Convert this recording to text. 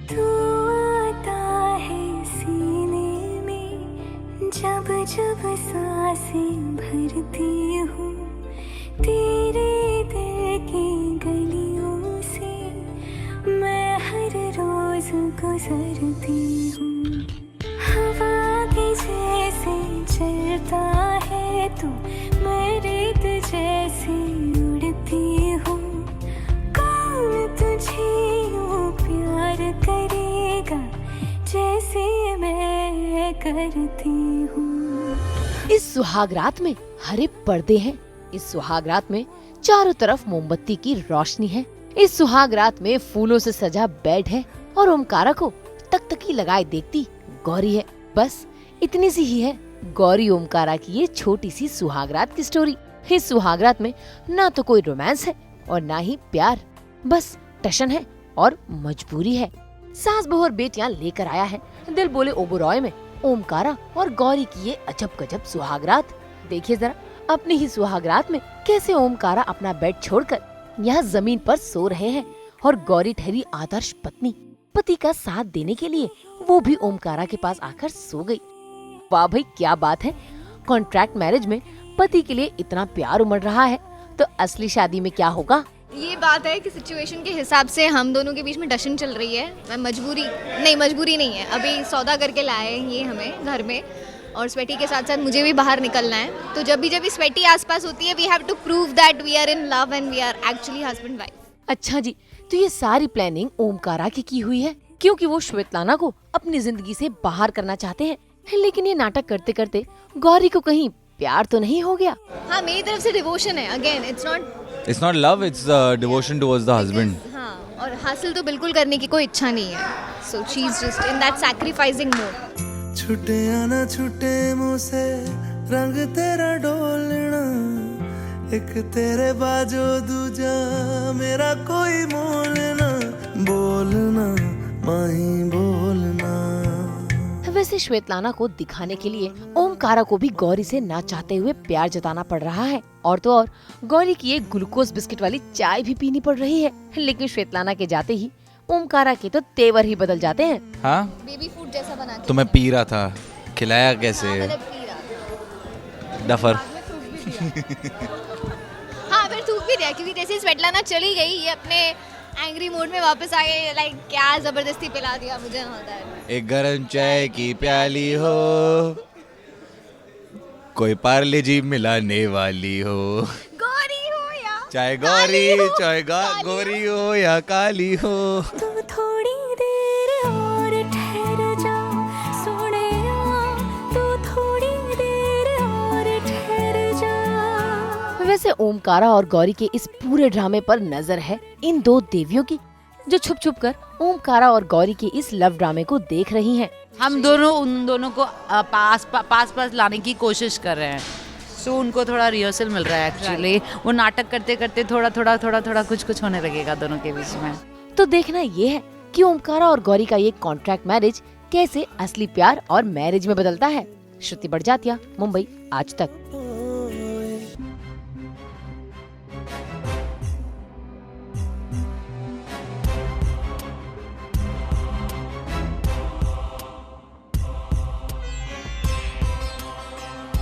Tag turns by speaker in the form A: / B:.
A: तू आता है सीने में, जब जब सांसें भरती हूँ, तेरे दिल की गलियों से मैं हर रोज गुजरती हूँ। हवा के जैसे चलता है तू, मैं रेत जैसे उड़ती हूँ। कौन तुझे यूं प्यार करेगा जैसे मैं करती हूँ।
B: इस सुहाग रात में हरे पर्दे हैं। इस सुहाग रात में चारों तरफ मोमबत्ती की रोशनी है। इस सुहाग रात में फूलों से सजा बेड है और ओमकारा को तकतकी लगाए देखती गौरी है। बस इतनी सी ही है गौरी ओमकारा की ये छोटी सी सुहागरात की स्टोरी। इस सुहागरात में ना तो कोई रोमांस है और ना ही प्यार, बस टशन है और मजबूरी है। सास बहू और बेटियां लेकर आया है दिल बोले ओबरॉय में ओमकारा और गौरी की ये अजब गजब सुहागरात। देखिए जरा अपनी ही सुहागरात में कैसे ओमकारा अपना बेड छोड़कर यहाँ जमीन पर सो रहे हैं और गौरी ठहरी आदर्श पत्नी, पति का साथ देने के लिए वो भी ओमकारा के पास आकर सो गई। वाह भाई क्या बात है। कॉन्ट्रैक्ट मैरिज में पति के लिए इतना प्यार उमड़ रहा है तो असली शादी में क्या होगा।
C: ये बात है कि सिचुएशन के हिसाब से हम दोनों के बीच में टशन चल रही है। मैं मजबूरी नहीं है, अभी सौदा करके लाए हैं ये हमें घर में, और स्वेटी के साथ साथ मुझे भी बाहर निकलना है। तो जब भी स्वेटी आसपास होती है, we have to prove that we are in love and we are actually husband wife.
B: अच्छा जी, तो ये सारी प्लानिंग ओमकारा की हुई है क्योंकि वो श्वेतलाना को अपनी जिंदगी से बाहर करना चाहते हैं। लेकिन ये नाटक करते करते गौरी को कहीं प्यार तो नहीं हो गया।
C: हाँ, मेरी तरफ से डिवोशन है। Again
D: It's not love, it's devotion towards the husband.
C: हाँ, और हासिल तो बिल्कुल करने की कोई इच्छा नहीं है। So she's just in that sacrificing mode.
E: छुटे आना छुटे मुँह से रंग तेरा डोलना, एक तेरे बाजो दूजा मेरा कोई मोल ना, बोलना माही बोलना।
B: वैसे श्वेतलाना को दिखाने के लिए ओमकारा को भी गौरी से ना चाहते हुए प्यार जताना पड़ रहा है, और तो और गौरी की एक ग्लूकोज बिस्किट वाली चाय भी पीनी पड़ रही है। लेकिन श्वेतलाना के जाते ही ओमकारा के तो तेवर ही बदल जाते हैं।
D: हाँ,
C: बेबी फूड जैसा बना के
D: तो मैं पी रहा था, खिलाया कैसे?
C: मतलब पी रहा।
D: डफर।
C: हाँ, फिर थूक भी दिया क्योंकि जैसे स्वेटलाना चली गई, ये अपने एंग्री मूड में वापस आ गए। लाइक क्या जबरदस्ती पिला दिया मुझे।
D: एक गरम चाय की प्याली हो, कोई पार्ले जी मिलाने वाली हो,
C: गौरी हो या
D: चाहे गौरी चाहे गौरी हो या काली हो।
A: तू थोड़ी देर और ठहर जा सोनिया, तू थोड़ी देर और ठहर जा।
B: वैसे ओमकारा और गौरी के इस पूरे ड्रामे पर नजर है इन दो देवियों की, जो छुप छुप कर ओमकारा और गौरी के इस लव ड्रामे को देख रही हैं।
F: हम दोनों उन दोनों को पास लाने की कोशिश कर रहे हैं। सो उनको थोड़ा रिहर्सल मिल रहा है एक्चुअली। वो नाटक करते करते थोड़ा कुछ होने लगेगा दोनों के बीच में।
B: तो देखना ये है कि ओमकारा और गौरी का ये कॉन्ट्रैक्ट मैरिज कैसे असली प्यार और मैरिज में बदलता है। श्रुति बड़जात्या, मुंबई, आज तक।